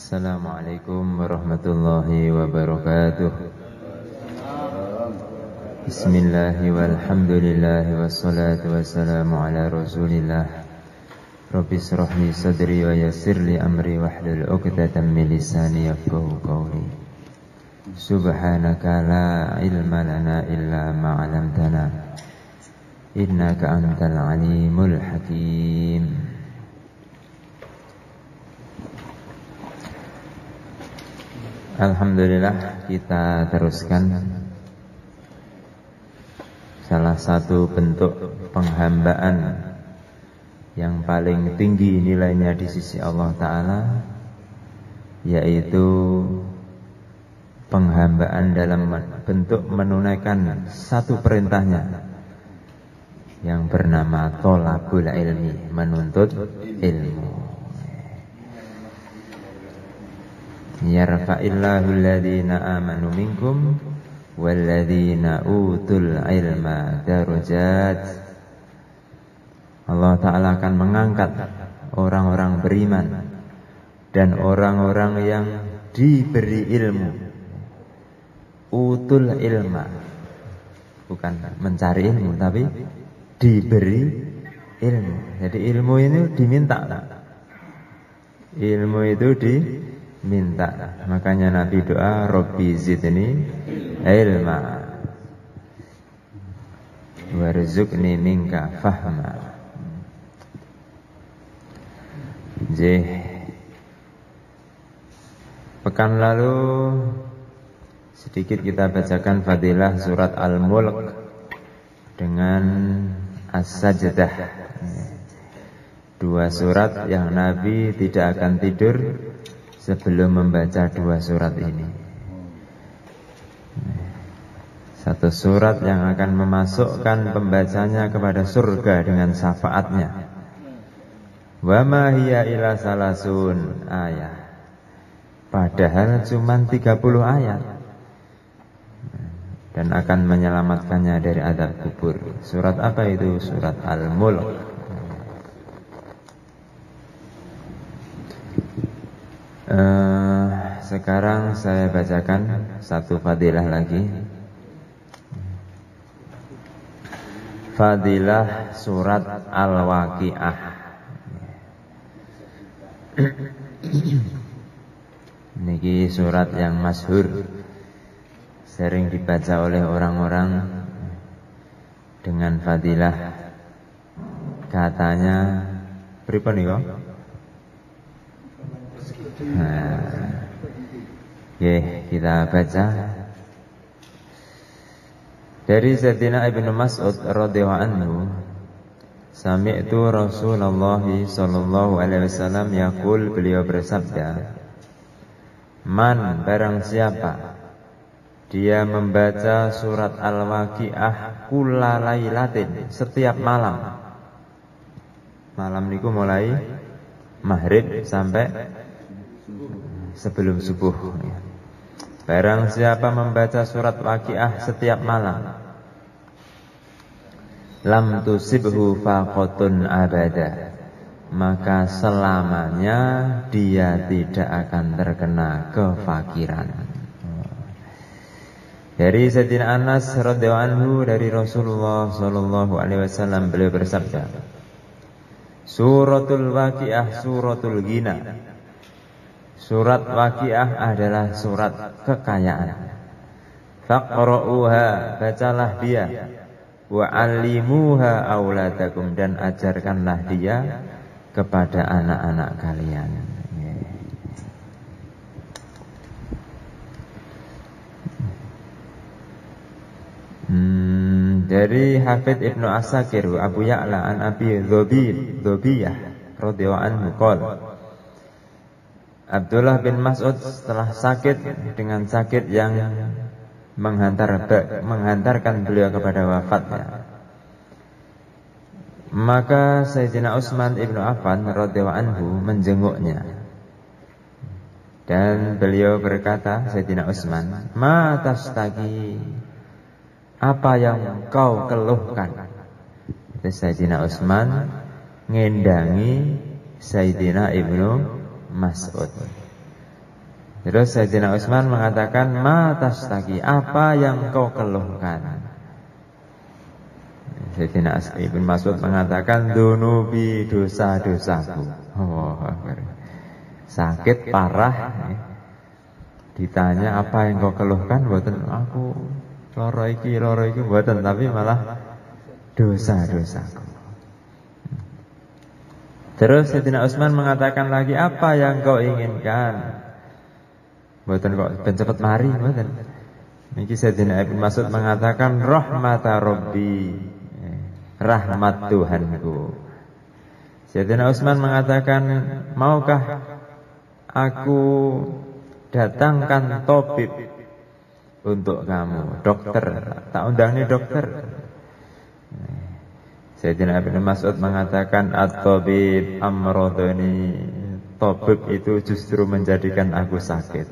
Assalamualaikum warahmatullahi wabarakatuh. Bismillahi walhamdulillahi wassalatu wassalamu ala rasulillah. Rabbi israh li sadri wa yassir li amri wahlul 'uqdatam min lisani yafqahu qawli. Subhanaka la ilma lana illa ma 'allamtana innaka antal alimul hakim. Alhamdulillah, kita teruskan salah satu bentuk penghambaan yang paling tinggi nilainya di sisi Allah Ta'ala, yaitu penghambaan dalam bentuk menunaikan satu perintahnya yang bernama tholabul ilmi, menuntut ilmu. Yarfa'illahu alladhina amanu minkum walladhina utul ilma darajat. Allah Ta'ala akan mengangkat orang-orang beriman dan orang-orang yang diberi ilmu. Utul ilma, bukan mencari ilmu, tapi diberi ilmu. Jadi ilmu ini diminta. Ilmu itu diminta. Makanya Nabi doa, Rabbi zidni ilma warzuqni minka fahma. Pekan lalu sedikit kita bacakan fadilah surat Al-Mulk dengan As-Sajdah. Dua surat yang Nabi tidak akan tidur sebelum membaca dua surat ini. Satu surat yang akan memasukkan pembacanya kepada surga dengan syafaatnya. Wa ma hiya illa salasun ayat. Padahal cuma 30 ayat. Dan akan menyelamatkannya dari azab kubur. Surat apa itu? Surat Al-Mulk. Sekarang saya bacakan satu fadilah lagi. Fadilah surat Al-Waqiah. Niki surat yang masyhur, sering dibaca oleh orang-orang dengan fadilah, katanya pripun niku? Kita baca dari Sayyidina Ibnu Mas'ud radhiyallahu anhu, sami'tu Rasulullah sallallahu alaihi wasallam yaqul, beliau bersabda, man barang siapa dia membaca surat Al-Waqiah kulla lailatin, setiap malam. Malam niku mulai maghrib sampai sebelum subuh. Barang siapa membaca surat Waqiah setiap malam, lam tusibhu faqatun abada, maka selamanya dia tidak akan terkena kefakiran. Dari Sayyidina Anas radhiyallahu anhu, dari Rasulullah sallallahu alaihi wasallam, beliau bersabda, Suratul Waqiah suratul ghina. Surat Waqiah adalah surat kekayaan. Faqra'uha, bacalah dia. Wa'allimuha auladakum, dan ajarkanlah dia kepada anak-anak kalian. Dari Hafidz Ibnu Asakir Abu Ya'la an Abi Dhobiyah radhiyallahu anhu qala, Abdullah bin Mas'ud setelah sakit dengan sakit yang menghantarkan beliau kepada wafatnya, maka Sayyidina Utsman ibnu Affan radhiyallahu anhu menjenguknya, dan beliau berkata, Sayyidina Utsman, ma tastagi, apa yang kau keluhkan? Sayyidina Utsman ngendangi Sayyidina Ibnu Mas'ud. Terus Sayyidina Utsman mengatakan, ma tastaki, apa yang kau keluhkan? Sayyidina Ibnu Mas'ud mengatakan, dunubi, dosa-dosaku. Sakit parah. Ditanya apa yang kau keluhkan? Mboten aku loro iki mboten, tapi malah dosa-dosaku. Terus Sayyidina Utsman mengatakan lagi, apa yang kau inginkan? Mboten kok ben cepet mari, mboten. Niki Sayyidina Ibnu Mas'ud mengatakan, rahmata rabbi, rahmat Tuhanku. Sayyidina Utsman mengatakan, maukah aku datangkan tabib untuk kamu, dokter, tak undang nih dokter. Sayyidina Ibnu Mas'ud mengatakan, at-tabib amradani, tabib itu justru menjadikan aku sakit.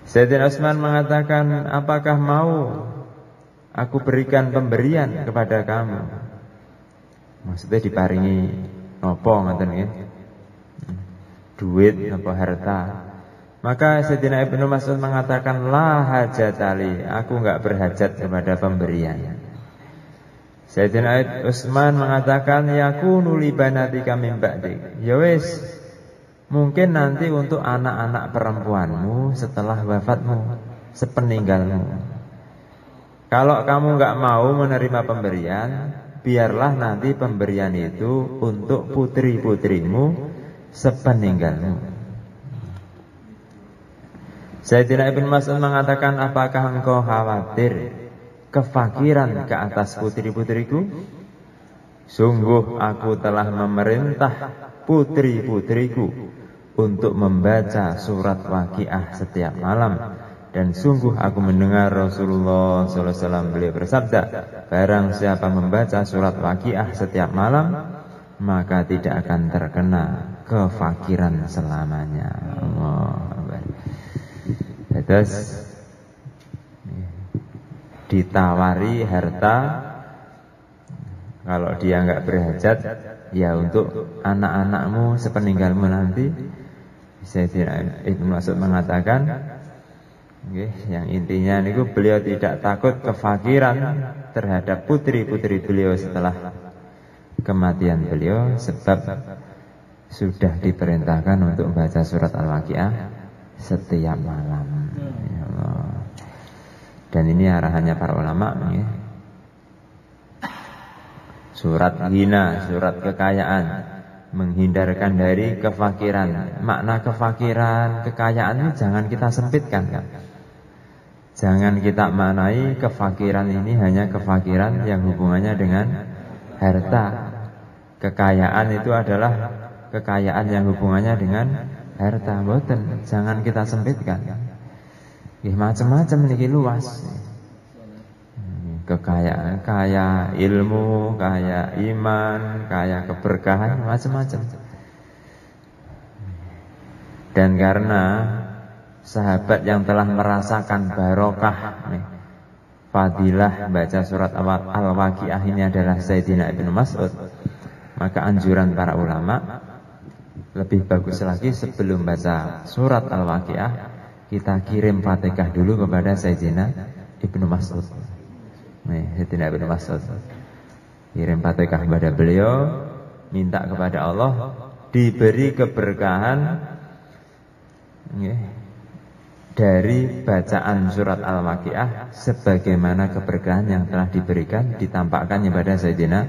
Sayyidina Utsman mengatakan, apakah mau aku berikan pemberian kepada kamu? Maksudnya diparingi apa ngoten nggih? Duit apa harta? Maka Sayyidina Ibnu Mas'ud mengatakan, la hajatali, aku enggak berhajat kepada pemberian. Sayyidina Utsman mengatakan, yakunu li banatika min ba'dik. Ya wis, mungkin nanti untuk anak-anak perempuanmu setelah wafatmu, sepeninggalmu. Kalau kamu enggak mau menerima pemberian, biarlah nanti pemberian itu untuk putri-putrimu sepeninggalmu. Sayyidina Ibnu Mas'ud mengatakan, apakah engkau khawatir kefakiran ke atas putri-putriku? Sungguh aku telah memerintah putri-putriku untuk membaca surat Waqiah setiap malam. Dan sungguh aku mendengar Rasulullah SAW beliau bersabda, barang siapa membaca surat Waqiah setiap malam, maka tidak akan terkena kefakiran selamanya. Terus ditawari harta, kalau dia enggak berhajat, ya untuk anak-anakmu sepeninggalmu nanti. Sayyidina Ibnu Mas'ud mengatakan, yang intinya niku beliau tidak takut kefakiran terhadap putri-putri beliau setelah kematian beliau, sebab sudah diperintahkan untuk membaca surat Al-Waqiah setiap malam. Ya Allah. Dan ini arahannya para ulama ya. Surat ghina, surat kekayaan, menghindarkan dari kefakiran. Makna kefakiran, kekayaan ini jangan kita sempitkan kan? Jangan kita maknai kefakiran ini hanya kefakiran yang hubungannya dengan harta. Kekayaan itu adalah kekayaan yang hubungannya dengan harta. Mboten, jangan kita sempitkan. Macam-macam niki luas. Kekayaan, kaya ilmu, kaya iman, kaya keberkahan, macam-macam. Dan karena sahabat yang telah merasakan barokah fadilah baca surat Al-Waqiah ini adalah Sayyidina Ibnu Mas'ud, maka anjuran para ulama, lebih bagus lagi sebelum baca surat Al-Waqiah kita kirim Fatihah dulu kepada Sayyidina Ibnu Mas'ud. Sayyidina Ibnu Mas'ud kirim Fatihah kepada beliau, minta kepada Allah diberi keberkahan dari bacaan surat Al-Waqiah sebagaimana keberkahan yang telah diberikan ditampakkannya pada Sayyidina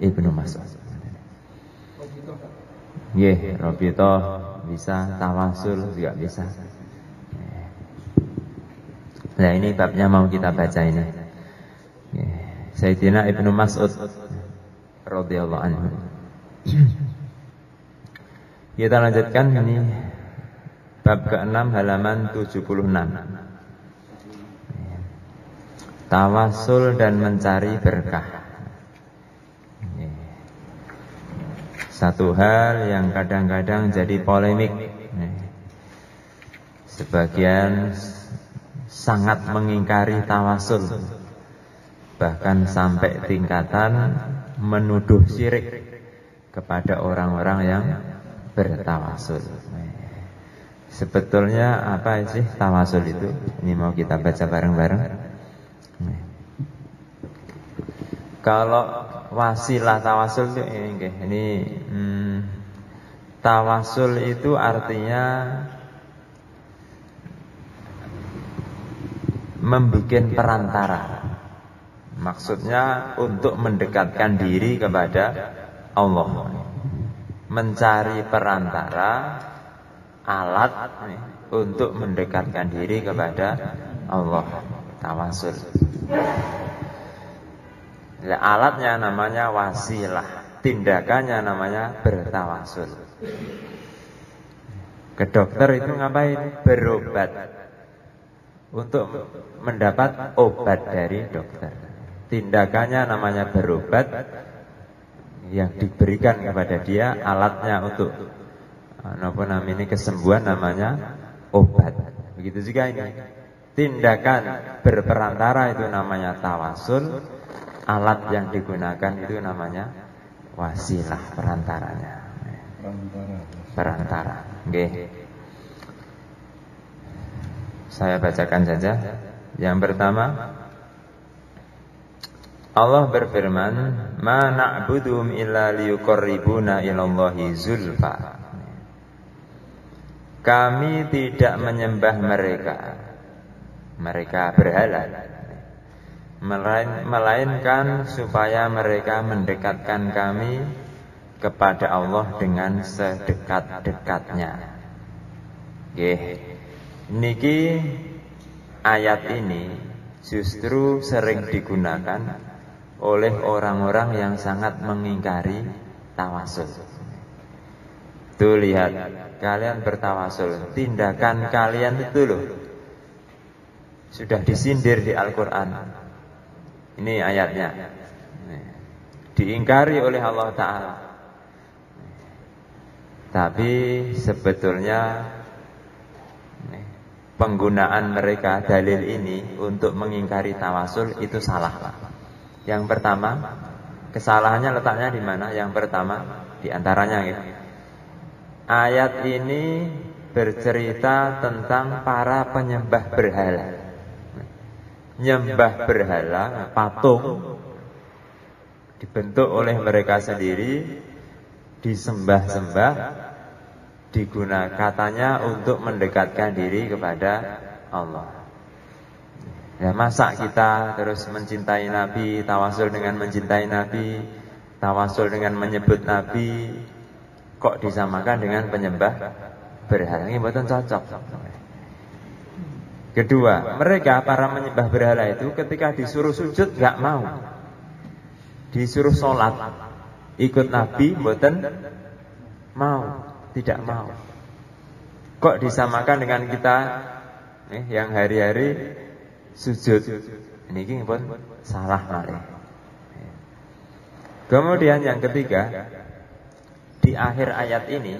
Ibnu Mas'ud. Robito bisa, tawasul juga bisa. Nah ini babnya mau kita baca ini. Sayyidina Ibnu Mas'ud radhiyallahu anhu. Kita lanjutkan ini bab ke-6 halaman 76. Tawasul dan mencari berkah. Satu hal yang kadang-kadang jadi polemik. Sebagian sangat mengingkari tawasul, bahkan sampai tingkatan menuduh syirik kepada orang-orang yang bertawasul. Sebetulnya apa sih tawasul itu? Ini mau kita baca bareng-bareng. Kalau wasilah tawasul itu ini tawasul itu artinya membikin perantara. Maksudnya untuk mendekatkan diri kepada Allah. Mencari perantara, alat untuk mendekatkan diri kepada Allah. Tawasul. Alatnya namanya wasilah, tindakannya namanya bertawasul. Ke dokter itu ngapain? Berobat. Untuk mendapat obat dari dokter. Tindakannya namanya berobat. Yang diberikan kepada dia alatnya untuk kesembuhan namanya obat. Begitu juga ini. Tindakan berperantara itu namanya tawasul. Alat yang digunakan itu namanya wasilah, perantaranya. Perantara. Oke. Saya bacakan saja. Yang pertama, Allah berfirman, "Ma na'buduhum illa liyuqarribuna ilallahi zulfa." Kami tidak menyembah mereka berhala, melainkan supaya mereka mendekatkan kami kepada Allah dengan sedekat-dekatnya. Niki ayat ini justru sering digunakan oleh orang-orang yang sangat mengingkari tawasul. Tuh lihat, kalian bertawasul, tindakan kalian itu loh sudah disindir di Al-Quran. Ini ayatnya. Diingkari oleh Allah Ta'ala. Tapi sebetulnya penggunaan mereka dalil ini untuk mengingkari tawasul itu salah. Yang pertama, kesalahannya letaknya di mana? Yang pertama, di antaranya ayat ini bercerita tentang para penyembah berhala. Nyembah berhala, patung dibentuk oleh mereka sendiri, disembah-sembah, digunakan katanya untuk mendekatkan diri kepada Allah. Ya, masa kita terus mencintai Nabi, tawasul dengan mencintai Nabi, tawasul dengan menyebut Nabi, kok disamakan dengan penyembah berhala? Ini bukan cocok. Kedua, mereka para menyembah berhala itu ketika disuruh sujud gak mau, disuruh sholat ikut Nabi mboten mau, tidak mau. Kok disamakan dengan kita yang hari-hari sujud? Ini pun salah malih. Kemudian yang ketiga, di akhir ayat ini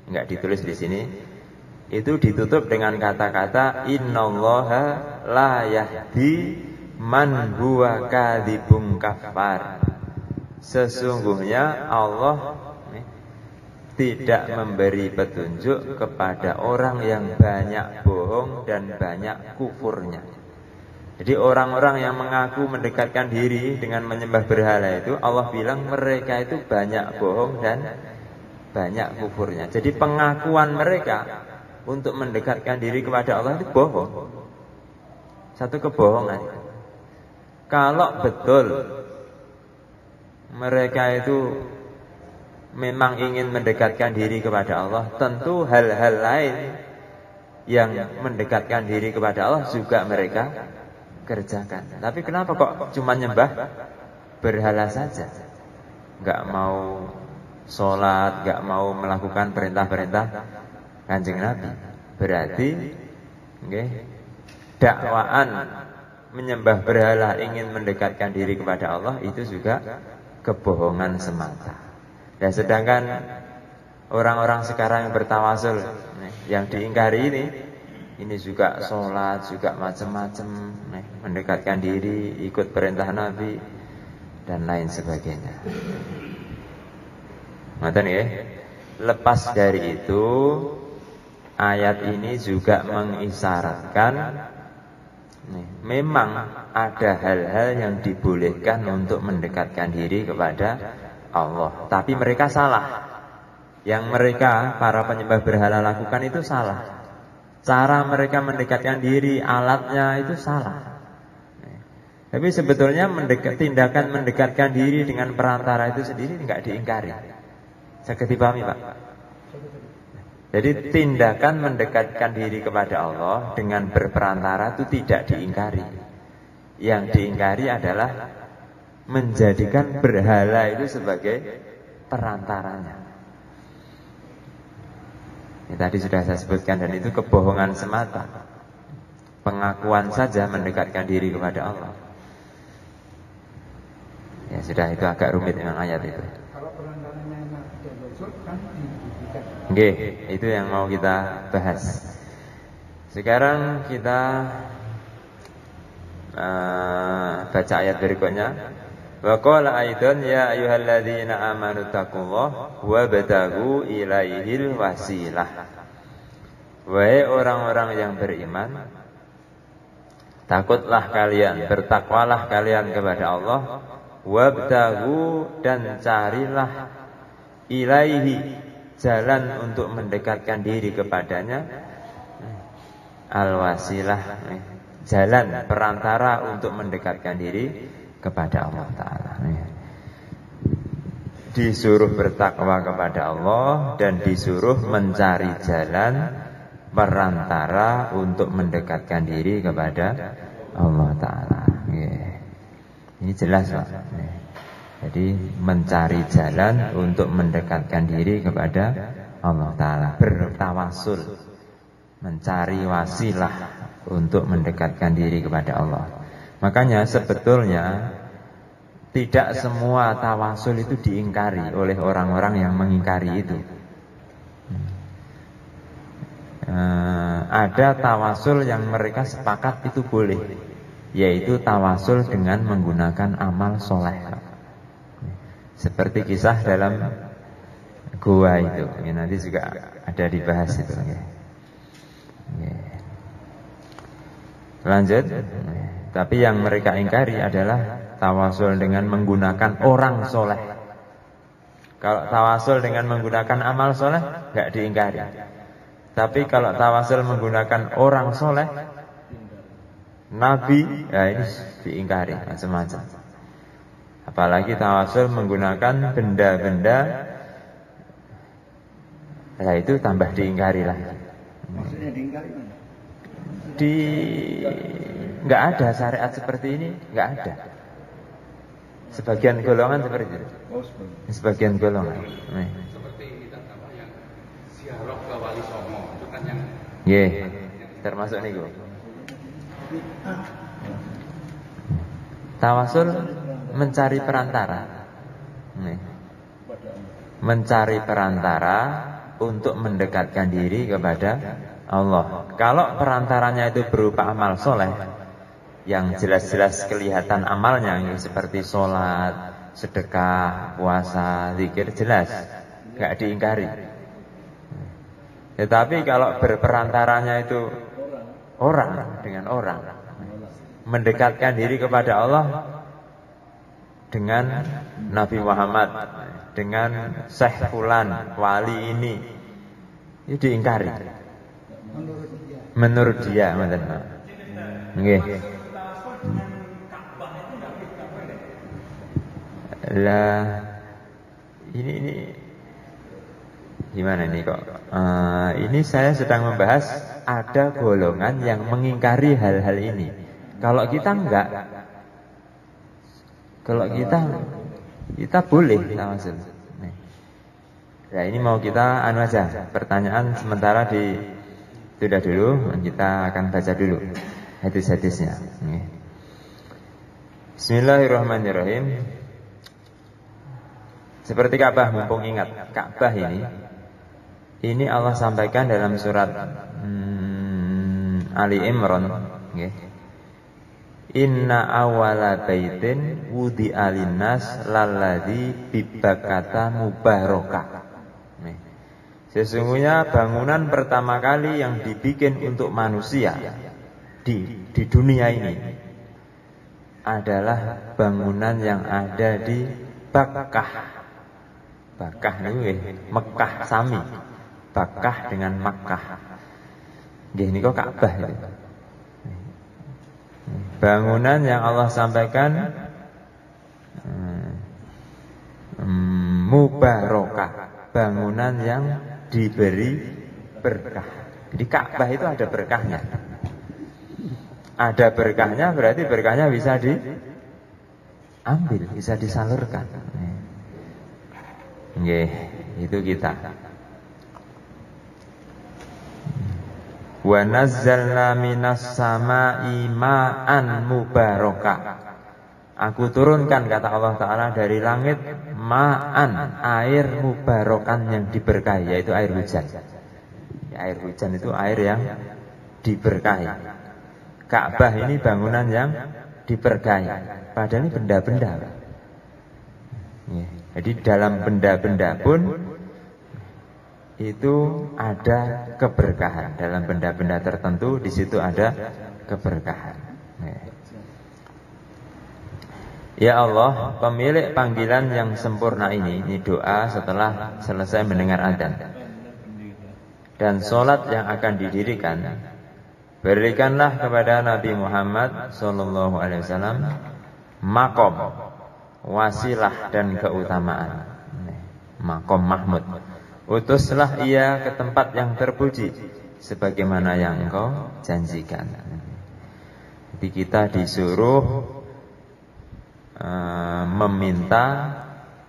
enggak ditulis di sini, itu ditutup dengan kata-kata innallaha la yahdi man huwa kadzibun kafar. Sesungguhnya Allah tidak memberi petunjuk kepada orang yang banyak bohong dan banyak kufurnya. Jadi orang-orang yang mengaku mendekatkan diri dengan menyembah berhala itu, Allah bilang mereka itu banyak bohong dan banyak kufurnya. Jadi pengakuan mereka untuk mendekatkan diri kepada Allah itu bohong. Satu kebohongan. Kalau betul mereka itu memang ingin mendekatkan diri kepada Allah, tentu hal-hal lain yang mendekatkan diri kepada Allah juga mereka kerjakan. Tapi kenapa kok cuma nyembah berhala saja? Gak mau sholat, gak mau melakukan perintah-perintah Kanjeng Nabi. Berarti dakwaan menyembah berhala ingin mendekatkan diri kepada Allah itu juga kebohongan semata. Dan sedangkan orang-orang sekarang yang bertawasul, yang diingkari ini juga sholat, juga macam-macam, mendekatkan diri, ikut perintah Nabi dan lain sebagainya. Ngoten ya. lepas dari itu, ayat ini juga mengisyaratkan memang ada hal-hal yang dibolehkan untuk mendekatkan diri kepada Allah. Tapi mereka salah. Yang mereka, para penyembah berhala lakukan itu salah. Cara mereka mendekatkan diri, alatnya itu salah. Tapi sebetulnya tindakan mendekatkan diri dengan perantara itu sendiri tidak diingkari. Saya dipahami, Pak? Jadi tindakan mendekatkan diri kepada Allah dengan berperantara itu tidak diingkari. Yang diingkari adalah menjadikan berhala itu sebagai perantaranya. Ya, tadi sudah saya sebutkan, dan itu kebohongan semata. Pengakuan saja mendekatkan diri kepada Allah. Ya sudah, itu agak rumit dengan ayat itu. Kalau perantaranya Nabi dan Rasul kan dibuktikan. Oke, itu yang mau kita bahas. Sekarang kita baca ayat berikutnya. Wa qala aidan ya ayyuhalladzina amanu taqullaha wabtaghu ilaihil wasilah. Wahai orang-orang yang beriman, takutlah kalian, bertakwalah kalian kepada Allah, wabtaghu, dan carilah ilaihi, jalan untuk mendekatkan diri kepadanya, al-wasilah, jalan perantara untuk mendekatkan diri kepada Allah Ta'ala. Disuruh bertakwa kepada Allah dan disuruh mencari jalan perantara untuk mendekatkan diri kepada Allah Ta'ala. Ini jelas, Pak. Jadi mencari jalan untuk mendekatkan diri kepada Allah Ta'ala, bertawasul, mencari wasilah untuk mendekatkan diri kepada Allah. Makanya sebetulnya tidak semua tawasul itu diingkari oleh orang-orang yang mengingkari itu. Ada tawasul yang mereka sepakat itu boleh, yaitu tawasul dengan menggunakan amal soleh. Seperti kisah dalam gua itu, ya, nanti juga ada dibahas itu. Lanjut. Tapi yang mereka ingkari adalah tawasul dengan menggunakan orang soleh. Kalau tawasul dengan menggunakan amal soleh, nggak diingkari. Tapi kalau tawasul menggunakan orang soleh, nabi, ya ini diingkari macam-macam. Apalagi tawasul menggunakan benda-benda, ya itu tambah diingkari lah. Maksudnya diingkari mana? Nggak ada syariat seperti ini, nggak ada. Sebagian golongan seperti itu. Sebagian golongan. Seperti kita apa yang ziarah ke Wali Songo, itu kan yang termasuk niku. Tawasul mencari perantara. Mencari perantara untuk mendekatkan diri kepada Allah. Kalau perantaranya itu berupa amal soleh, yang jelas-jelas kelihatan amalnya, seperti sholat, sedekah, puasa, zikir, jelas, nggak diingkari. Tetapi kalau berperantaranya itu orang dengan orang, mendekatkan diri kepada Allah dengan Nabi Muhammad, dengan Syekh Fulan, wali ini, itu diingkari. Menurut dia, nggih. Lah, ini gimana nih kok? Ini saya sedang membahas ada golongan yang mengingkari hal-hal ini. Kalau kita enggak, kalau kita boleh tawasul. Ya ini mau kita aja. Pertanyaan sementara sudah dulu, kita akan baca dulu hadis-hadisnya. Bismillahirrahmanirrahim. Seperti Ka'bah, mumpung ingat Ka'bah ini Allah sampaikan dalam surat Ali Imran, Inna awwala baitin wudi'a linnas lalladzi bibakkata mubarakah. Sesungguhnya bangunan pertama kali yang dibikin untuk manusia di dunia ini adalah bangunan yang ada di Bakkah. Bakkah itu Mekah sami. Bakkah dengan Makkah. Nggih niku Ka'bah itu. Bangunan yang Allah sampaikan mubarakah, bangunan yang diberi berkah. Jadi Ka'bah itu ada berkahnya. Ada berkahnya berarti berkahnya bisa diambil, bisa disalurkan. Nggih, itu kita. Wa nazzalna minas sama'i ma'an mubarakah. Aku turunkan, kata Allah Ta'ala, dari langit ma'an, air mubarakan yang diberkahi, yaitu air hujan. Air hujan itu air yang diberkahi. Ka'bah ini bangunan yang diberkahi. Padahal ini benda-benda. Jadi dalam benda-benda pun itu ada keberkahan. Dalam benda-benda tertentu di situ ada keberkahan. Ya Allah, pemilik panggilan yang sempurna ini doa setelah selesai mendengar adzan dan sholat yang akan didirikan. Berikanlah kepada Nabi Muhammad SAW makom, wasilah dan keutamaan. Makom Mahmud. Utuslah ia ke tempat yang terpuji sebagaimana yang engkau janjikan. Jadi kita disuruh meminta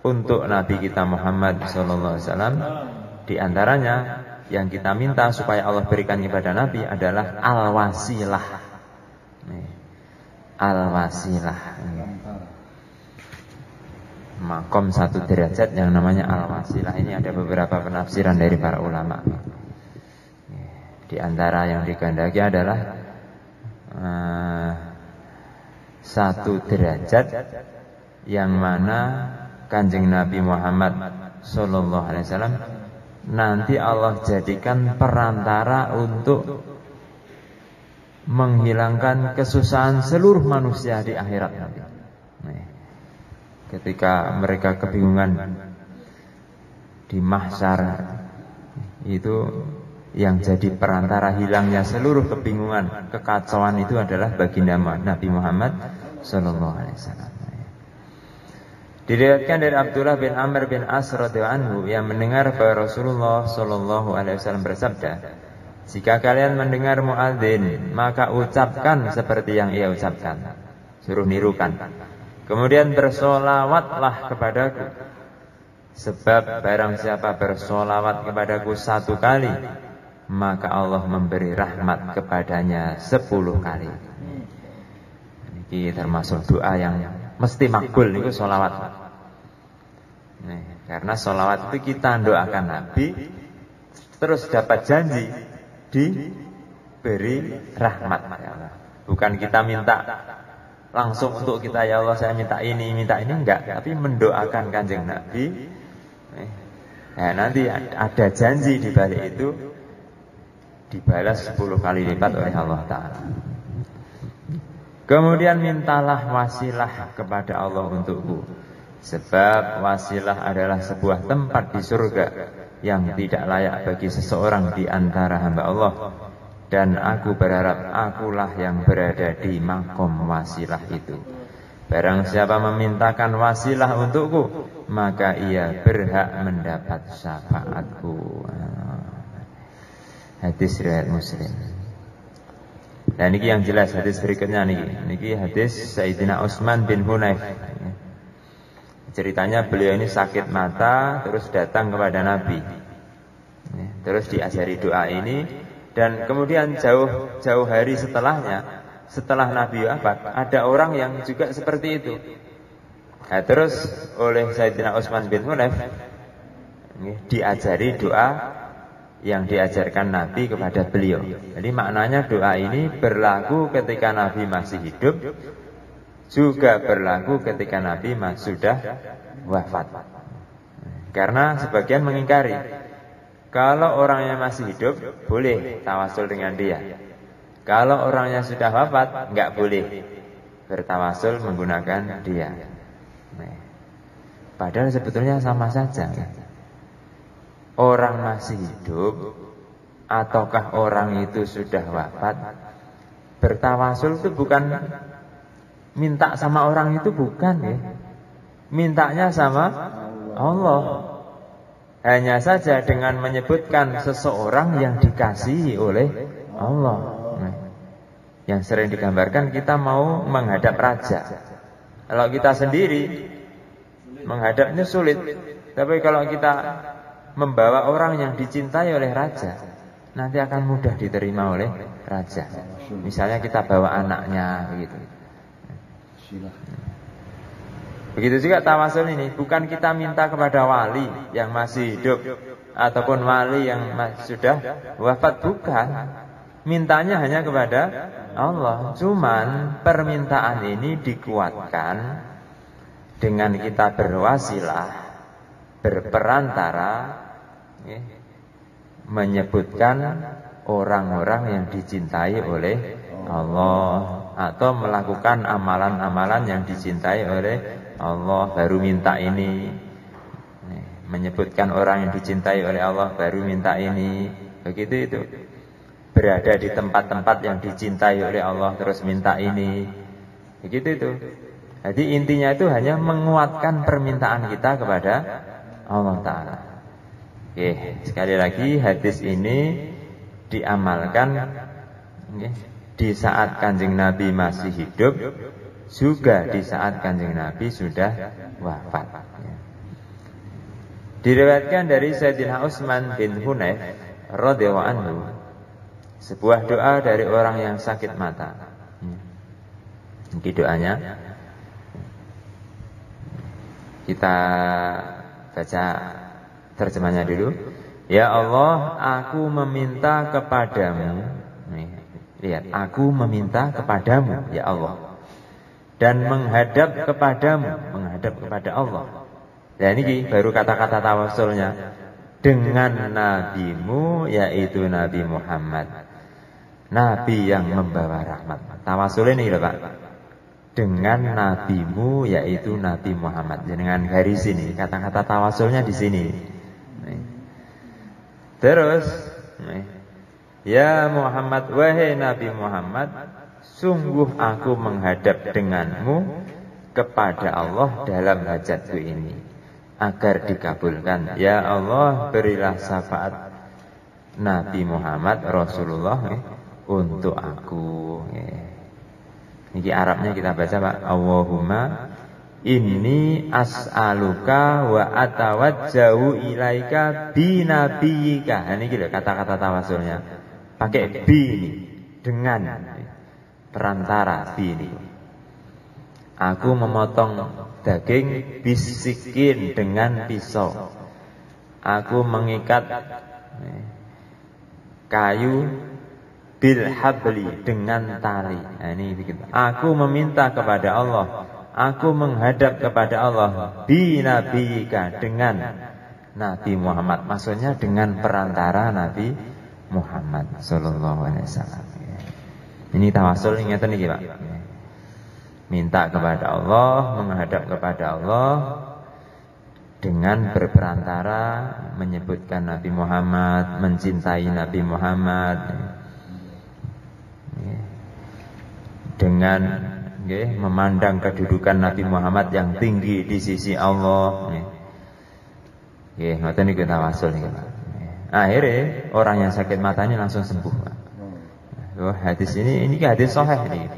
untuk Nabi kita Muhammad SAW. Di antaranya yang kita minta supaya Allah berikan kepada Nabi adalah al-wasilah. Al-wasilah. Makom 1 derajat yang namanya al-wasilah. Ini ada beberapa penafsiran dari para ulama. Di antara yang dikehendaki adalah 1 derajat yang mana Kanjeng Nabi Muhammad SAW nanti Allah jadikan perantara untuk menghilangkan kesusahan seluruh manusia di akhirat nanti. Ketika mereka kebingungan di mahsyar, itu yang jadi perantara hilangnya seluruh kebingungan, kekacauan itu adalah baginda Nabi Muhammad SAW. Diriwayatkan dari Abdullah bin Amr bin As radhiyallahu anhu yang mendengar bahwa Rasulullah SAW bersabda, jika kalian mendengar muadzin, maka ucapkan seperti yang ia ucapkan. Suruh nirukan. Kemudian bersolawatlah kepadaku, sebab barang siapa bersolawat kepadaku 1 kali, maka Allah memberi rahmat kepadanya 10 kali. Ini termasuk doa yang mesti makbul, itu solawat. Karena solawat itu kita doakan Nabi, terus dapat janji diberi rahmat. Bukan kita minta langsung untuk kita, ya Allah saya minta ini, enggak. Tapi mendoakan Kanjeng Nabi. Nanti ada janji di balik itu, dibalas 10 kali lipat oleh Allah Ta'ala. Kemudian mintalah wasilah kepada Allah untukku, sebab wasilah adalah sebuah tempat di surga yang tidak layak bagi seseorang di antara hamba Allah. Dan aku berharap akulah yang berada di makom wasilah itu. Barang siapa memintakan wasilah untukku, maka ia berhak mendapat syafaatku. Hadis riwayat Muslim. Dan ini yang jelas hadis berikutnya niki hadis Sayyidina Utsman bin Hunayf. Ceritanya beliau ini sakit mata, terus datang kepada Nabi. Terus diajari doa ini, dan kemudian jauh hari setelahnya, setelah Nabi wafat, ada orang yang juga seperti itu. Terus oleh Sayyidina Utsman bin Hunayf diajari doa yang diajarkan Nabi kepada beliau. Jadi maknanya doa ini berlaku ketika Nabi masih hidup, juga berlaku ketika Nabi sudah wafat. Karena sebagian mengingkari Kalau orangnya masih hidup, boleh tawasul dengan dia. Kalau orangnya sudah wafat, enggak boleh bertawasul menggunakan dia. Padahal sebetulnya sama saja. Orang masih hidup ataukah orang itu sudah wafat, bertawasul itu bukan minta sama orang itu, bukan ya. Mintanya sama Allah. Hanya saja dengan menyebutkan seseorang yang dikasihi oleh Allah. Yang sering digambarkan kita mau menghadap raja. Kalau kita sendiri menghadapnya sulit. Tapi kalau kita membawa orang yang dicintai oleh raja, nanti akan mudah diterima oleh raja. Misalnya kita bawa anaknya begitu. Begitu juga tawasul ini, bukan kita minta kepada wali yang masih hidup ataupun wali yang sudah wafat, bukan. Mintanya hanya kepada Allah. Cuman permintaan ini dikuatkan dengan kita berwasilah, berperantara, menyebutkan orang-orang yang dicintai oleh Allah, atau melakukan amalan-amalan yang dicintai oleh Allah, baru minta ini. Menyebutkan orang yang dicintai oleh Allah, baru minta ini. Begitu itu. Berada di tempat-tempat yang dicintai oleh Allah, terus minta ini. Begitu itu. Jadi intinya itu hanya menguatkan permintaan kita kepada Allah Ta'ala. Oke, sekali lagi hadis ini diamalkan di saat Kanjeng Nabi masih hidup, juga di saat Kanjeng Nabi sudah wafat. Diriwayatkan dari Sayyidina Utsman bin Hunayf radhiyallahu anhu, sebuah doa dari orang yang sakit mata. Ini doanya. Kita baca terjemahnya dulu. Ya Allah, aku meminta kepadamu. Lihat, aku meminta kepadamu, ya Allah. Dan menghadap kepadamu, menghadap kepada Allah. Dan ini baru kata-kata tawasulnya. Dengan nabimu, yaitu Nabi Muhammad, Nabi yang membawa rahmat. Tawasul ini loh Pak. Dengan nabimu, yaitu Nabi Muhammad. Dengan garis ini, kata-kata tawasulnya di sini. Terus, ya Muhammad, wahai Nabi Muhammad, sungguh aku menghadap denganmu kepada Allah dalam hajatku ini, agar dikabulkan. Ya Allah, berilah syafaat Nabi Muhammad Rasulullah untuk aku. Ini Arabnya kita baca Pak. Allahumma inni as'aluka wa atawajjahu ilaika bi nabiyika. Ini gitu kata-kata tawasulnya. Pakai bi ini, dengan perantara bi ini. Aku memotong daging bisikin dengan pisau. Aku mengikat kayu bil habli dengan tali. Nah, ini begitu. Aku meminta kepada Allah, aku menghadap kepada Allah bi nabiyika, dengan Nabi Muhammad. Maksudnya dengan perantara Nabi Muhammad sallallahu alaihi wasallam. Ini tawasul ingatan iki, Pak. Minta kepada Allah, menghadap kepada Allah dengan berperantara menyebutkan Nabi Muhammad, mencintai Nabi Muhammad, dengan memandang kedudukan Nabi Muhammad yang tinggi di sisi Allah. Ngoten niku tawasul niku, Pak. Akhirnya orang yang sakit mata ini langsung sembuh, Pak. Hadis ini hadis sahih nih.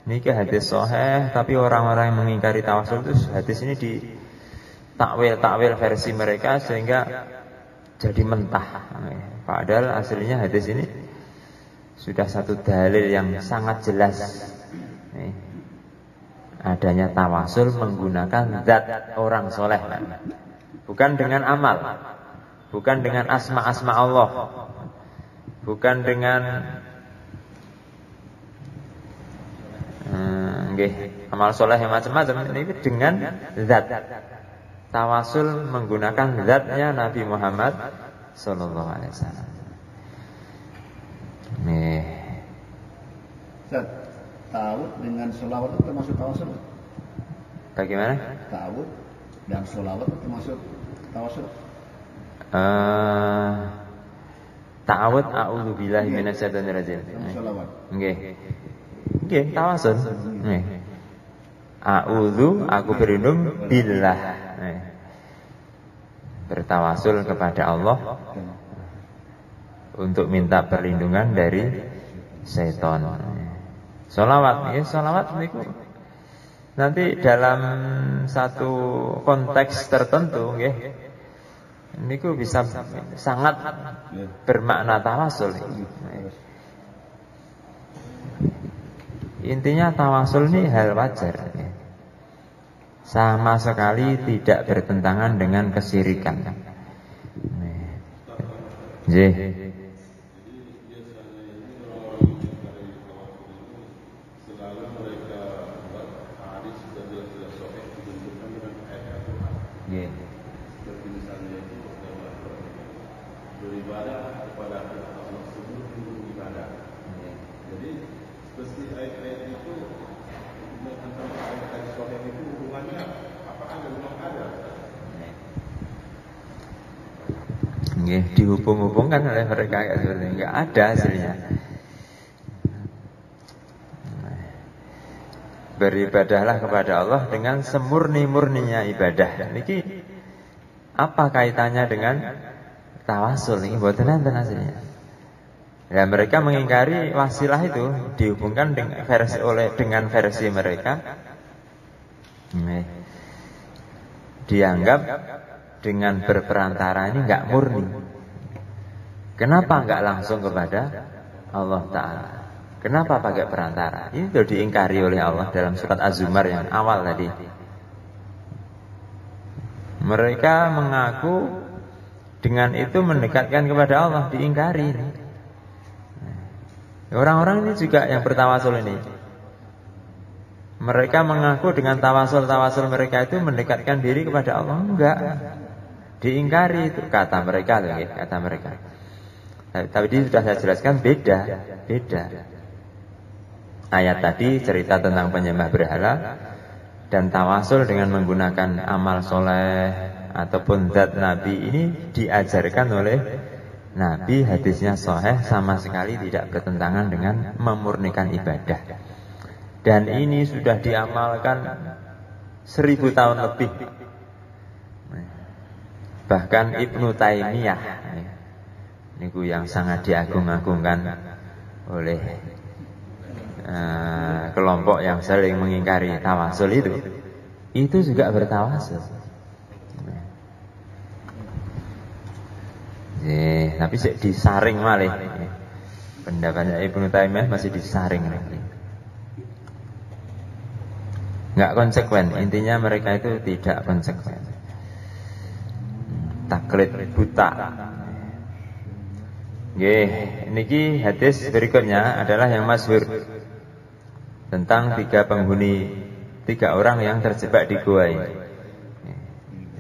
Ini hadis sahih, tapi orang-orang yang mengingkari tawasul itu hadis ini di takwil versi mereka sehingga jadi mentah. Padahal aslinya hadis ini sudah satu dalil yang sangat jelas adanya tawasul menggunakan zat orang soleh, bukan dengan amal, bukan dengan asma-asma Allah, bukan dengan amal soleh yang macam-macam. Ini dengan zat. Tawasul menggunakan zatnya Nabi Muhammad sallallahu alaihi wasallam. Nih. Ustaz, ta'awud dengan sholawat itu termasuk tawasul? Bagaimana? Ta'awud dan sholawat itu termasuk tawasul? Ta'awud a'udzu billahi minasyaitonir rajim. Sholawat. Nggih. Nggih, tawasul. Nggih. A'udzu, aku berlindung billah. Nggih. Bertawasul kepada Allah untuk minta perlindungan dari setan. Sholawat, ya sholawat niku nanti dalam satu konteks tertentu, nggih, niku bisa sangat bermakna tawasul. Intinya tawasul ini hal wajar, sama sekali tidak bertentangan dengan kesyirikan. Nggih. beribadah kepada Allah sebelum ibadah. Jadi mesti ayat-ayat itu antara ayat-ayat sahih itu hubungannya apakah memang ada? Nggih, dihubung-hubungkan oleh mereka enggak ada hasilnya. Beribadahlah kepada Allah dengan semurni-murninya ibadah. Niki apa kaitannya dengan tawasul? Ini mboten enten hasilnya. Ya, mereka mengingkari wasilah itu dihubungkan dengan versi mereka. Dianggap dengan berperantara ini enggak murni. Kenapa enggak langsung kepada Allah Ta'ala? Kenapa pakai perantara? Ini sudah diingkari oleh Allah dalam surat Az-Zumar yang awal tadi. Mereka mengaku dengan itu mendekatkan kepada Allah, diingkari. Orang-orang ini juga yang bertawasul ini. Mereka mengaku dengan tawasul-tawasul mereka itu mendekatkan diri kepada Allah. Enggak. Diingkari itu kata mereka loh, kata mereka. Tapi ini sudah saya jelaskan beda. Ayat tadi cerita tentang penyembah berhala dan tawasul dengan menggunakan amal soleh ataupun zat Nabi ini diajarkan oleh Nabi, hadisnya sahih, sama sekali tidak bertentangan dengan memurnikan ibadah. Dan ini sudah diamalkan 1000 tahun lebih. Bahkan Ibnu Taimiyah, niku yang sangat diagung-agungkan oleh kelompok yang sering mengingkari tawasul itu juga bertawasul. Tapi disaring malih. Pendapatnya Ibnu Taimiyah masih disaring lagi. Enggak konsekuen, intinya mereka itu tidak konsekuen. Taklid buta. Nggih, niki hadis berikutnya adalah yang masyhur tentang 3 orang yang terjebak di gua ini.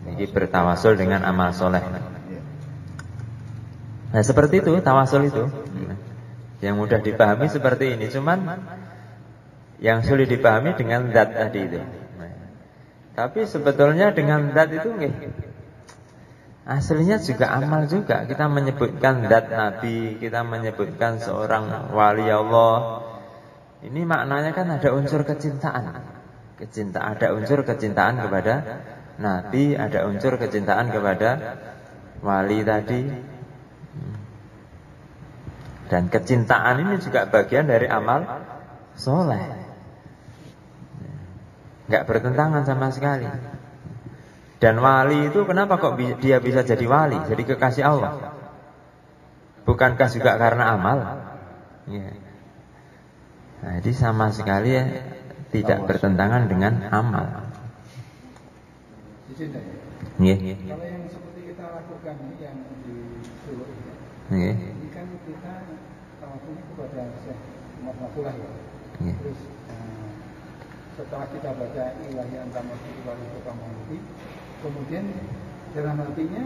Niki bertawasul dengan amal soleh. Nah, seperti itu tawasul itu. Yang mudah dipahami seperti ini, cuman yang sulit dipahami dengan zat tadi itu. Tapi sebetulnya dengan zat itu nggih, aslinya juga amal juga. Kita menyebutkan zat Nabi, kita menyebutkan seorang wali Allah. Ini maknanya kan ada unsur kecintaan. Ada unsur kecintaan kepada Nabi, ada unsur kecintaan kepada wali tadi. Dan kecintaan ini juga bagian dari amal soleh. Enggak bertentangan sama sekali. Dan wali itu kenapa kok dia bisa jadi wali, jadi kekasih Allah? Bukankah juga karena amal? Ya. Nah, jadi sama sekali tidak bertentangan dengan amal. Kalau yang seperti kita lakukan ini yang di Solo ini kan kita tawakulnya kepada Syekh Muhammad ya. Terus setelah kita baca ilahi anta maghfir wa rizuqa maghfir, kemudian dalam hatinya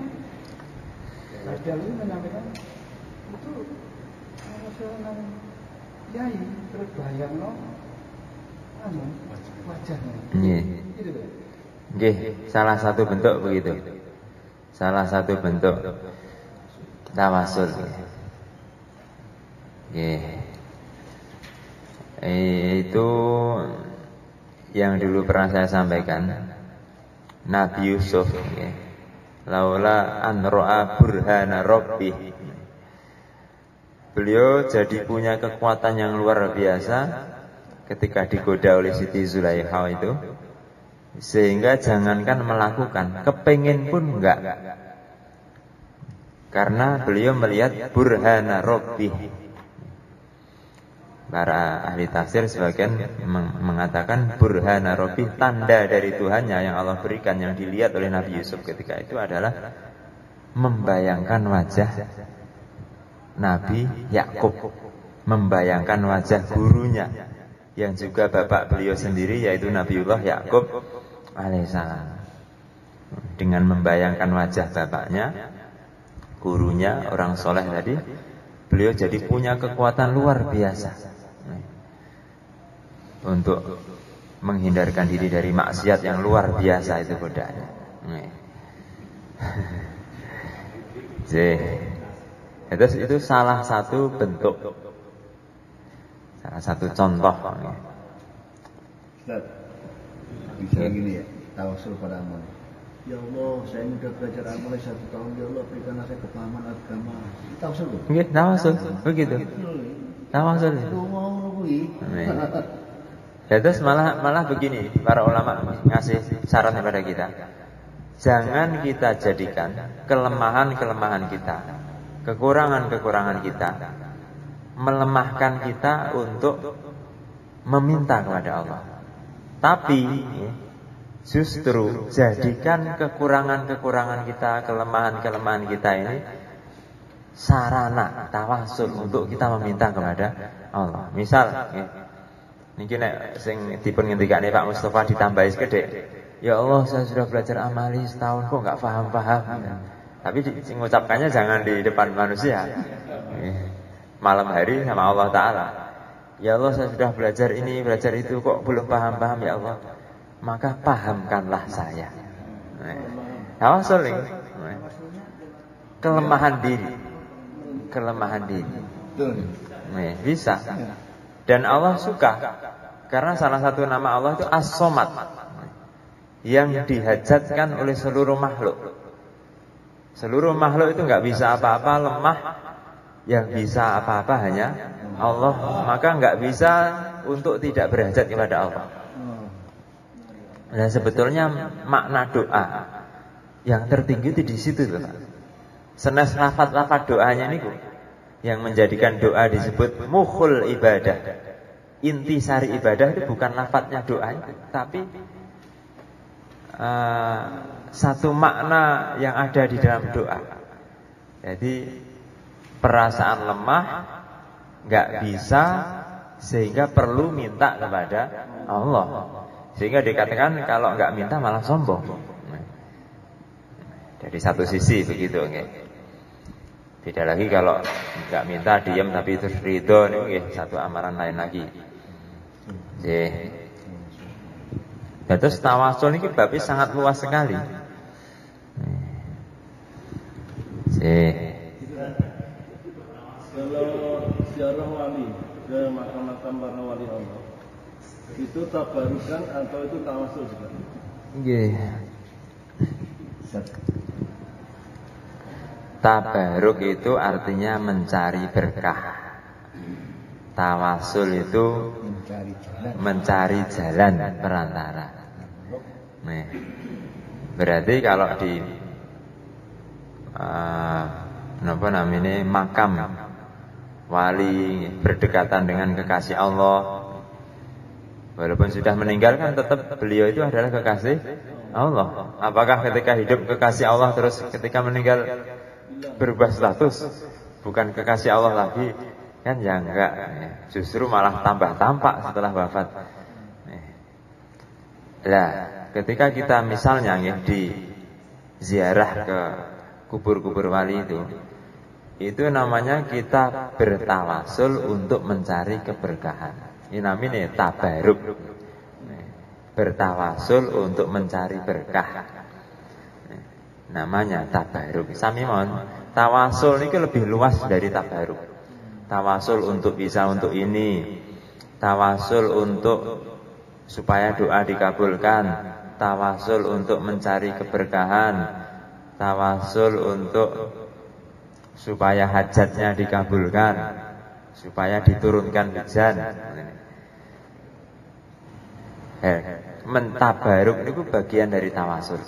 Bajal itu menyampaikan itu seorang kiai terus bayang wajahnya. Gitu kan? Nggih, salah satu bentuk begitu. Salah satu bentuk tawasul. Itu yang dulu pernah saya sampaikan. Nabi Yusuf, laula an ra'a burhana rabbih. Beliau jadi punya kekuatan yang luar biasa ketika digoda oleh Siti Zulaikha itu, sehingga jangankan melakukan, kepengin pun enggak. Karena beliau melihat burhana rabbih. Para ahli tafsir sebagian mengatakan burhana rabbih, tanda dari Tuhannya yang Allah berikan, yang dilihat oleh Nabi Yusuf ketika itu adalah membayangkan wajah Nabi Yakub, membayangkan wajah gurunya yang juga bapak beliau sendiri, yaitu Nabiullah Yakub alaihissalam. Dengan membayangkan wajah bapaknya, gurunya, orang soleh tadi, beliau jadi punya kekuatan luar biasa untuk menghindarkan diri dari maksiat yang luar biasa itu godaan. Itu salah satu bentuk, salah satu contoh. Ustaz, bisa gini ya, tawasul pada amal. Ya Allah, saya ini sudah belajar amal 1 tahun. Ya Allah, berikanlah saya kepahaman agama. Tawasul tuh? Nggih, tawasul, begitu. Tawasul. Terus malah begini, para ulama ngasih saran kepada kita. Jangan kita jadikan kelemahan-kelemahan kita, kekurangan-kekurangan kita melemahkan kita untuk meminta kepada Allah. Tapi justru jadikan kekurangan-kekurangan kita, kelemahan-kelemahan kita ini sarana tawasul untuk kita meminta kepada Allah. Misal niki nek sing dipun ngendikane Pak Mustofa ditambahi sekedhik. Ya Allah, saya sudah belajar amali setahun kok enggak paham-paham. Tapi sing ngucapkannya jangan di depan manusia. Malam hari sama Allah Ta'ala. Ya Allah, saya sudah belajar ini, belajar itu kok belum paham-paham ya Allah. Maka pahamkanlah saya. Tawasul ini. Kelemahan diri. Kelemahan diri. Bisa. Dan Allah suka. Karena salah satu nama Allah itu As-Somad, yang dihajatkan oleh seluruh makhluk. Seluruh makhluk itu enggak bisa apa-apa, lemah. Yang bisa apa-apa hanya Allah. Maka enggak bisa untuk tidak berhajat kepada Allah. Nah, sebetulnya makna doa yang tertinggi itu di situ tuh, Pak. Senes lafaz-lafaz doanya niku yang menjadikan doa disebut mukhul ibadah. Intisari ibadah itu bukan lafaznya doa itu, tapi satu makna yang ada di dalam doa. Jadi perasaan lemah, nggak bisa, sehingga perlu minta kepada Allah. Sehingga dikatakan kalau nggak minta malah sombong. Dari satu sisi begitu, nggih. Beda lagi kalau nggak minta diam tapi terus ridho, nggih, satu amaran lain lagi. Nggih. Terus tawasul ini babnya sangat luas sekali. Kalau ziarah wali ke makam-makam para wali Allah, itu tabarukan atau itu tawasul juga? Nggih. Tabaruk itu artinya mencari berkah. Tawasul itu mencari jalan perantara. Nih, berarti kalau di apa namanya makam wali berdekatan dengan kekasih Allah, walaupun sudah meninggal kan tetap beliau itu adalah kekasih Allah. Apakah ketika hidup kekasih Allah terus ketika meninggal berubah status, bukan kekasih Allah lagi? Kan ya enggak, justru malah tambah tampak setelah wafat. Lah, ketika kita misalnya di ziarah ke kubur-kubur wali itu namanya kita bertawasul untuk mencari keberkahan. Ini namanya tabaruk. Bertawasul untuk mencari berkah. Namanya tabaruk. Sami mon, tawasul itu lebih luas dari tabaruk. Tawasul untuk bisa untuk ini. Tawasul untuk supaya doa dikabulkan. Tawasul untuk mencari keberkahan. Tawasul untuk supaya hajatnya dikabulkan, supaya diturunkan hujan. Mentabaruk itu bagian dari tawasul.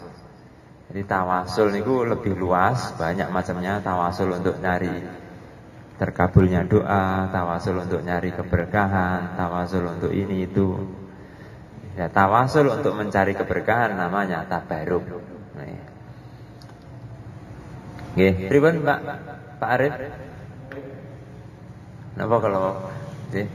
Jadi tawasul itu lebih luas, banyak macamnya. Tawasul untuk nyari terkabulnya doa, tawasul untuk nyari keberkahan, tawasul untuk ini itu. Ya, tawasul untuk mencari keberkahan namanya tabaruk. Nggih, pripun Pak Arif? Napa kalau nggih?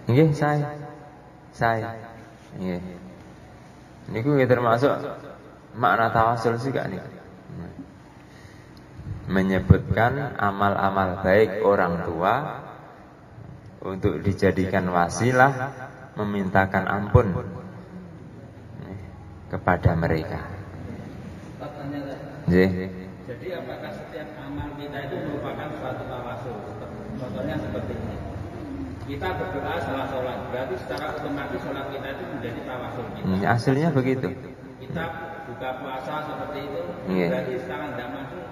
Nggih, saya. Nggih. Niku termasuk makna tawasul juga nih. Menyebutkan amal-amal baik orang tua untuk dijadikan wasilah memintakan ampun kepada mereka. Jadi apakah setiap amal kita itu merupakan suatu tawasul? Contohnya seperti ini. Kita berdoa salah sholat, berarti secara otomatis sholat kita itu menjadi tawasul kita. Hasilnya begitu. Kita buka puasa seperti itu, berarti sekarang tidak masuk.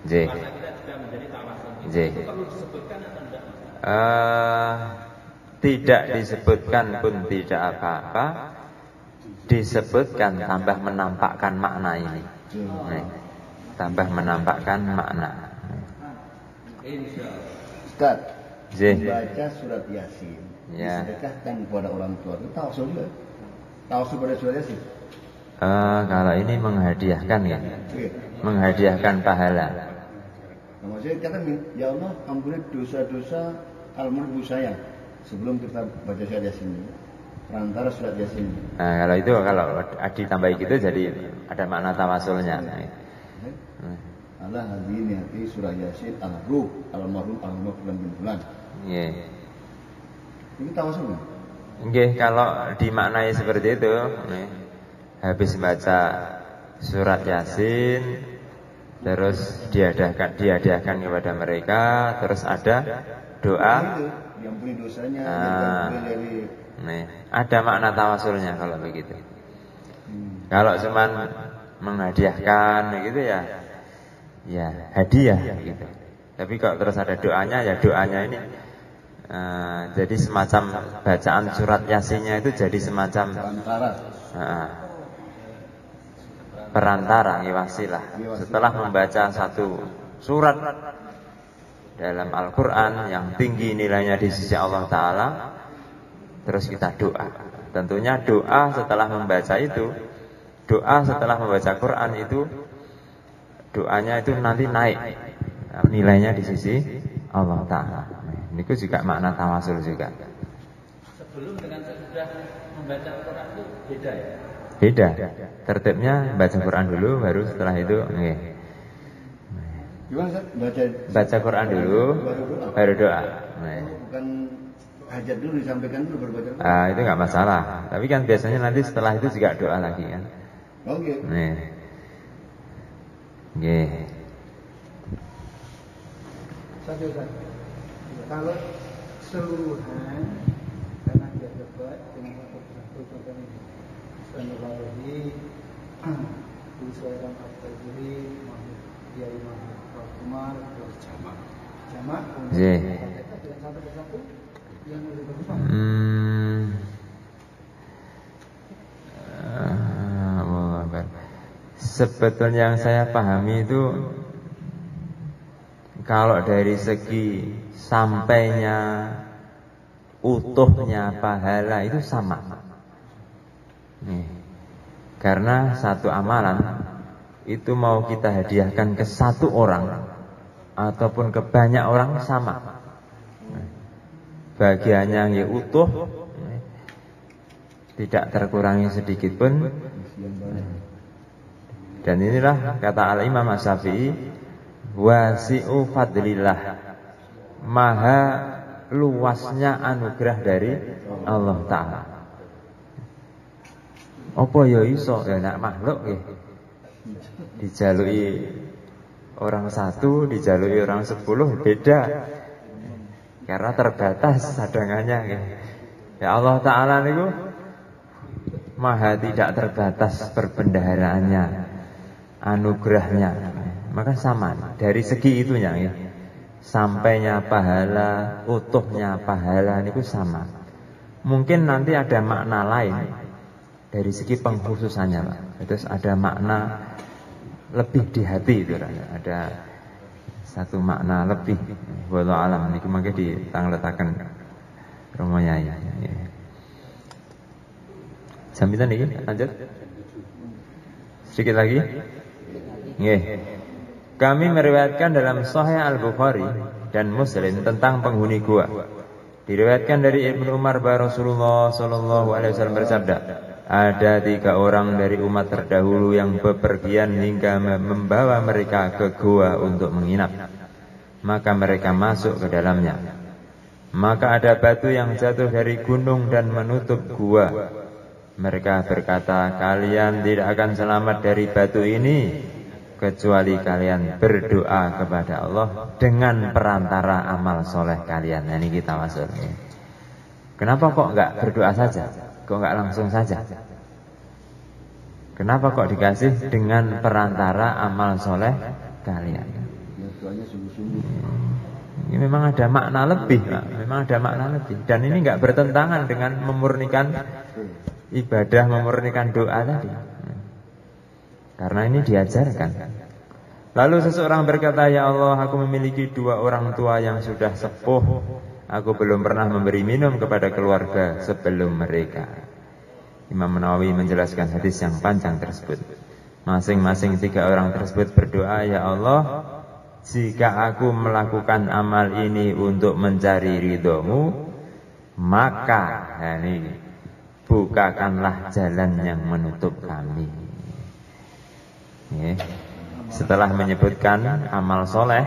Puasa kita juga menjadi tawasul kita. Itu perlu disebutkan atau tidak? Tidak disebutkan pun tidak apa-apa. Disebutkan tambah menampakkan makna ini. Tambah menampakkan makna. Ustaz, membaca surat Yasin disedekahkan kepada orang tua itu tawasul juga. Tawasul pada surat Yasin. Kalau ini menghadiahkan ya, menghadiahkan pahala. Nah, maksudnya kata, ya Allah ampuni dosa-dosa almarhum ibu saya sebelum kita baca surat Yasin. Perantara surat Yasin. Nah, kalau itu kalau ditambahi gitu jadi ada makna tawasulnya. Allah hadini hati surah Yasin al-ruh almarhum fulan bin fulan. Nggih. Ini tawasul. Nggih, kalau dimaknai seperti itu, habis baca surat Yasin terus dihadiahkan kepada mereka, terus ada doa yang punya dosanya dari ada makna tawasulnya kalau begitu. Kalau cuman menghadiahkan gitu ya hadiah gitu. Tapi kalau terus ada doanya, ya doanya ini jadi semacam bacaan surat Yasinnya itu jadi semacam perantara, wasilah. Setelah membaca satu surat dalam Al-Quran yang tinggi nilainya di sisi Allah Ta'ala, terus kita doa. Tentunya doa setelah membaca itu, doa setelah membaca Quran itu, doanya itu nanti naik nilainya di sisi Allah Ta'ala. Ini juga makna tawasul juga. Sebelum dengan sesudah membaca Quran itu beda ya? Beda. Tertibnya baca Quran dulu, baru setelah itu baca Quran dulu, baru doa. Bukan hajat dulu disampaikan dulu baru baca Quran. Itu nggak masalah. Tapi kan biasanya nanti setelah itu juga doa lagi kan. Oke. Satu. Kalau seluruhan karena dia debat dengan satu contoh ini, Sanurawi, Busoiran Abdul Kiai Mahmud Umar, Jamak, sampai ke satu yang lebih bagus. Sebetulnya yang saya pahami itu kalau dari segi sampainya utuhnya pahala itu sama. Karena satu amalan itu mau kita hadiahkan ke satu orang ataupun ke banyak orang sama. Bagiannya yang utuh, tidak terkurangi sedikit pun. Dan inilah kata Al-Imam Asy-Syafi'i, wasi'u fadlillah, maha luasnya anugerah dari Allah Ta'ala. Apa ya iso ya nak makhluk ya dijalui orang 1, dijalui orang 10 beda. Karena terbatas cadangannya. Ya Allah Ta'ala niku maha tidak terbatas perbendaharaannya, anugerahnya. Maka sama dari segi itunya ya. Sampainya pahala, utuhnya pahala niku sama. Mungkin nanti ada makna lain dari segi pengkhususannya, Pak. Terus ada makna lebih di hati itu, ada satu makna lebih. Wallahu alam niku mangke ditangletaken romonya ya. Sambitan iki lanjut. Sedikit lagi. Nggih. Kami meriwayatkan dalam Sahih Al-Bukhari dan Muslim tentang penghuni gua. Diriwayatkan dari Ibnu Umar bahwa Rasulullah sallallahu alaihi wasallam bersabda, ada 3 orang dari umat terdahulu yang bepergian hingga membawa mereka ke gua untuk menginap. Maka mereka masuk ke dalamnya. Maka ada batu yang jatuh dari gunung dan menutup gua. Mereka berkata, kalian tidak akan selamat dari batu ini kecuali kalian berdoa kepada Allah dengan perantara amal soleh kalian. Nah, ini kita masuk. Kenapa kok enggak berdoa saja? Kok enggak langsung saja? Kenapa kok dikasih dengan perantara amal soleh kalian? Ini memang ada makna lebih, Pak. Memang ada makna lebih. Dan ini enggak bertentangan dengan memurnikan ibadah, memurnikan doa tadi. Karena ini diajarkan. Lalu seseorang berkata, ya Allah, aku memiliki 2 orang tua yang sudah sepuh. Aku belum pernah memberi minum kepada keluarga sebelum mereka. Imam Nawawi menjelaskan hadis yang panjang tersebut. Masing-masing 3 orang tersebut berdoa, ya Allah, jika aku melakukan amal ini untuk mencari ridhomu, maka bukakanlah jalan yang menutup kami. Setelah menyebutkan amal soleh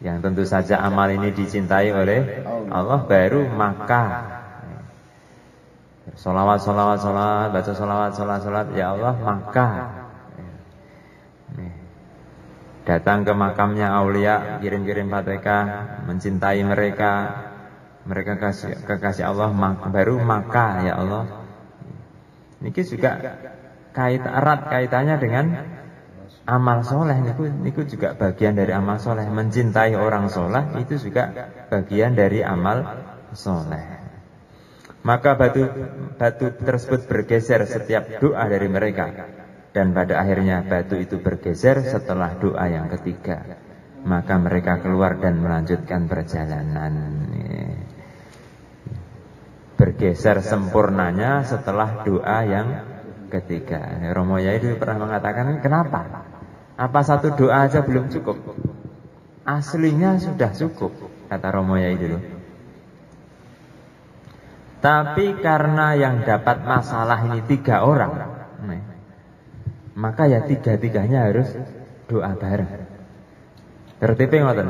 yang tentu saja amal ini dicintai oleh Allah, baru maka solawat, baca solawat, ya Allah, maka datang ke makamnya aulia, kirim-kirim fatihah, mencintai mereka kekasih Allah, baru maka ya Allah. Ini juga erat kaitannya dengan amal soleh. Niku juga bagian dari amal soleh. Mencintai orang soleh itu juga bagian dari amal soleh. Maka batu tersebut bergeser setiap doa dari mereka, dan pada akhirnya batu itu bergeser setelah doa yang ketiga. Maka mereka keluar dan melanjutkan perjalanan. Bergeser sempurnanya setelah doa yang ketiga. Romo Yai dulu pernah mengatakan, kenapa? Apa satu doa aja belum cukup? Aslinya sudah cukup, kata Romo Yai dulu. Tapi karena yang dapat masalah ini 3 orang, maka ya 3-3-nya harus doa bareng. Tertibnya ngoten.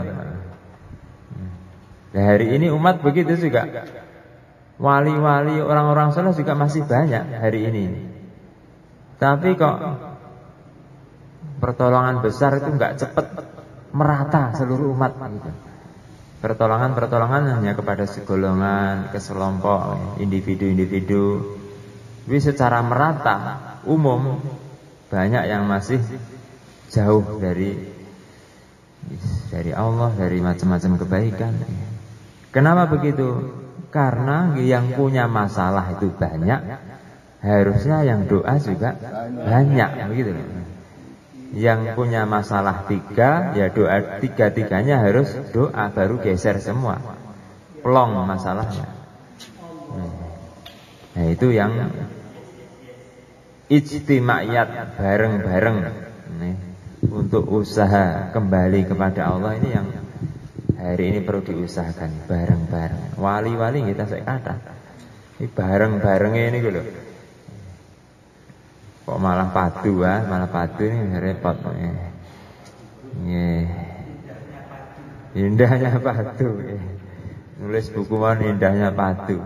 Nah, hari ini umat begitu juga. Wali-wali orang-orang saleh juga masih banyak hari ini. Tapi kok pertolongan besar itu enggak cepat merata seluruh umat gitu. Pertolongan hanya kepada segolongan, keselompok, individu-individu. Tapi secara merata, umum, banyak yang masih jauh dari Allah, dari macam-macam kebaikan. Kenapa begitu? Karena yang punya masalah itu banyak, harusnya yang doa juga banyak, begitu loh. Yang punya masalah 3, ya doa 3-3-nya harus doa, baru geser semua, plong masalahnya. Nah, itu yang ijtimaiyat bareng-bareng nih, untuk usaha kembali kepada Allah ini yang hari ini perlu diusahakan bareng-bareng. Wali-wali kita saya kata ini bareng-barengnya ini lho. Kok malah padu ini repot. Indahnya padu. Nulis buku mana indahnya padu.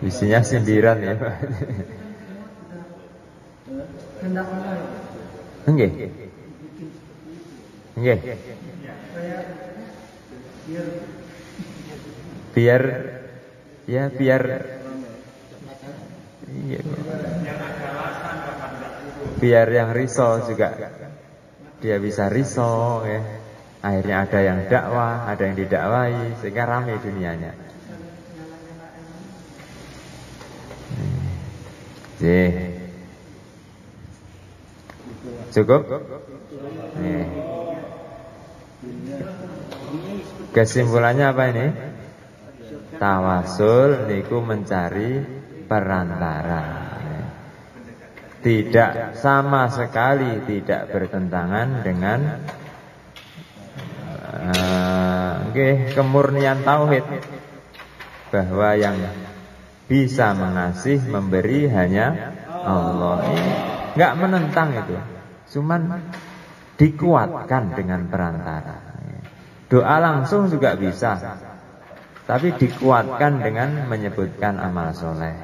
Isinya sindiran ya Pak. Nggih. Biar biar yang risau juga dia bisa risau ya. Akhirnya ada yang dakwah, ada yang didakwai, sehingga ramai dunianya. Cukup? Kesimpulannya apa ini? Tawasul niku mencari perantara. Tidak sama sekali tidak bertentangan dengan kemurnian tauhid, bahwa yang bisa mengasih memberi hanya Allah. Enggak menentang itu, cuman dikuatkan dengan perantara. Doa langsung juga bisa, tapi dikuatkan dengan menyebutkan amal soleh,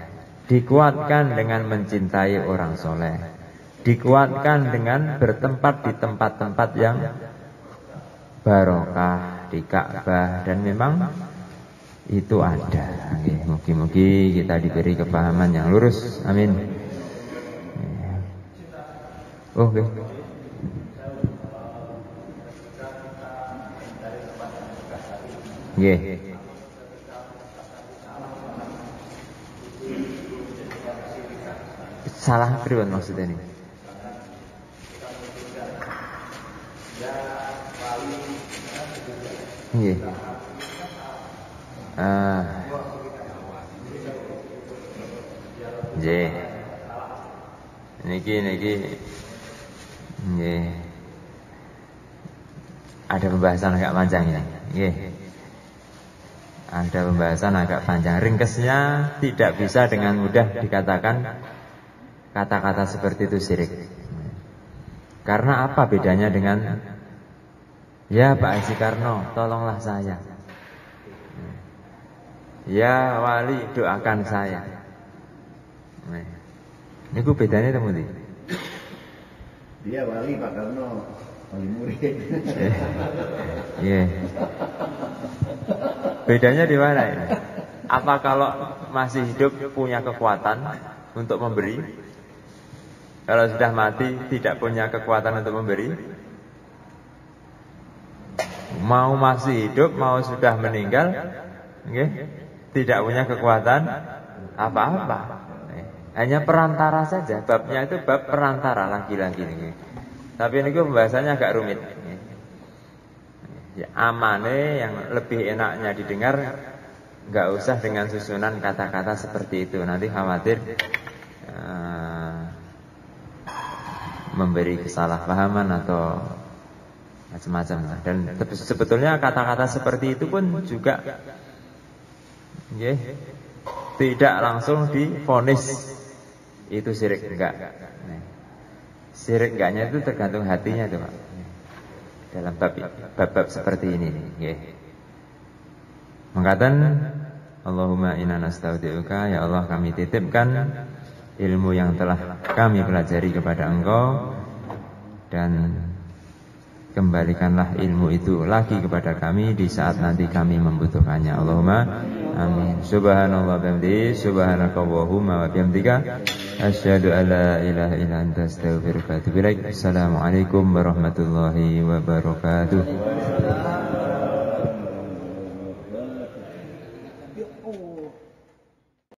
dikuatkan dengan mencintai orang soleh, dikuatkan dengan bertempat di tempat-tempat yang barokah, di Ka'bah, dan memang itu ada. Mugi-mugi kita diberi kepahaman yang lurus. Amin. Oke. Nggih. Salah pripun maksudnya ini? Nggih. Nggih. Niki nggih. Ada pembahasan agak panjang ya. Nggih. Ada pembahasan agak panjang. Ringkesnya tidak bisa dengan mudah dikatakan kata-kata seperti itu syirik. Karena apa bedanya dengan ya Pak Haji Karno, tolonglah saya. Ya wali, doakan saya. Ini ku bedanya temu ndi? Dia wali, Pak Karno wali murid. Iya. Bedanya di mana ini? Apa kalau masih hidup punya kekuatan untuk memberi? Kalau sudah mati tidak punya kekuatan untuk memberi? Mau masih hidup, mau sudah meninggal, tidak punya kekuatan apa-apa. Hanya perantara saja. Babnya itu bab perantara lagi-lagi. Tapi ini pembahasannya agak rumit. Ya, amane yang lebih enaknya didengar, nggak usah dengan susunan kata-kata seperti itu. Nanti khawatir memberi kesalahpahaman atau macam-macam. Dan sebetulnya kata-kata seperti itu pun juga tidak langsung divonis itu syirik, enggak. Syirik enggaknya itu tergantung hatinya tuh Pak. Dalam bab seperti ini nggih. Mengatakan Allahumma inna nastaudiuka, ya Allah kami titipkan ilmu yang telah kami pelajari kepada Engkau, dan kembalikanlah ilmu itu lagi kepada kami di saat nanti kami membutuhkannya. Allahumma amin. Subhanallah bihamdihi, subhanakallahumma wa bihamdika, asyhadu an la ilaha illa anta, astaghfiruka wa atubu ilaik. Assalamualaikum warahmatullahi wabarakatuh.